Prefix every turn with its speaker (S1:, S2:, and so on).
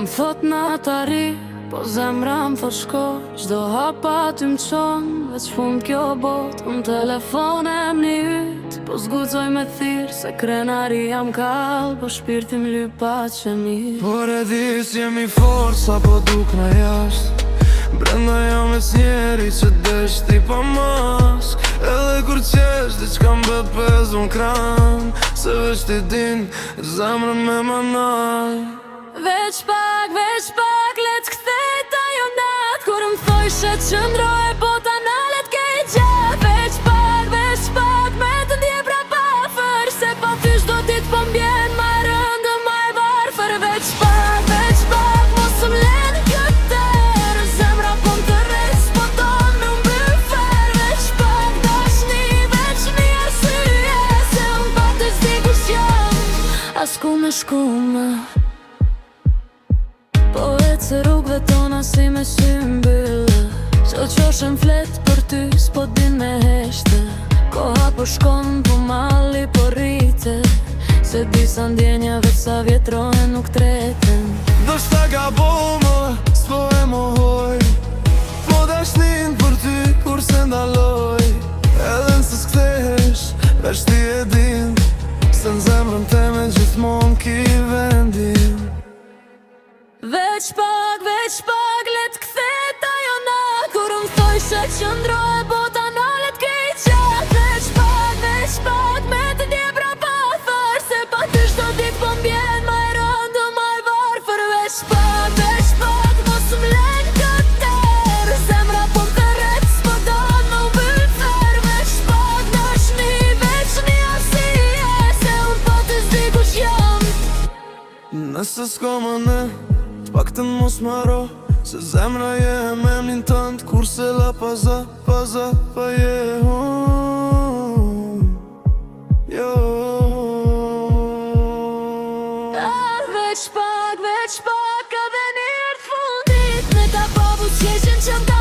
S1: më thot na t'arri, po zemra më thot shko. Çdo hapa ty më qon, veç fund kjo bot. Në telefon e më një yt, po zgudzoj me thirr se krenari jam kall, po shpirti më lypa që mirë.
S2: Por e di s'jemi fort sa po duk na jasht. Brenda jam e s'njeri që desh ti pa mask. Edhe kur qesh diçka mbë pezun kran, se veç ti din zemrën me manaj.
S1: Veç pak, let kthejt ajo nat, kur më thoj që qëndroj bota na let kej gjat. Veç pak, me të ndje prapa afër, se pa ty çdo dit po m'bjen ma rëndë, ma e varfër. Veç pak, mos më len këtër, zemra po më të rejt, s'po don me mbyll fer. Veç pak dashni, veç një arsye, se unë pa të zdi kush jam, as ku me shkume. Po vetë se rrugve tona si me sy mbyllë, qo qoshen flet për ty s'po din me heshte. Koha po shkon, po malli po rrite, se disa ndjenja veç sa vjetrohen nuk treten.
S2: Do shta gaboma, s'po e mohoj, po dashnin për ty kur se ndaloj. Edhe nëse s'kthehesh, veç ti e din, se n'zemrën teme gjithmon ki vendin.
S1: Veç pak, let kthejt ajo nat, kur më thoj që qëndroj bota na let kej qat. Veç pak, me të ndje prapa afër, se pa ty çdo dit po m'bjen ma e rëndë, ma e varfër. Veç pak, mos më len këtër, zemra po më të rreth, s'po don me mbyll fer. Veç pak dashni, veç një arsye, se unë po të zdi kush jam.
S2: Nëse s'ko më ne, t'paktën mos m'haro, se zemra je e memnin tënd, kurse la paza, pa je jo.
S1: Veç pak, edhe një herë t'fundit, me ta pavu t'jeshen që m'ka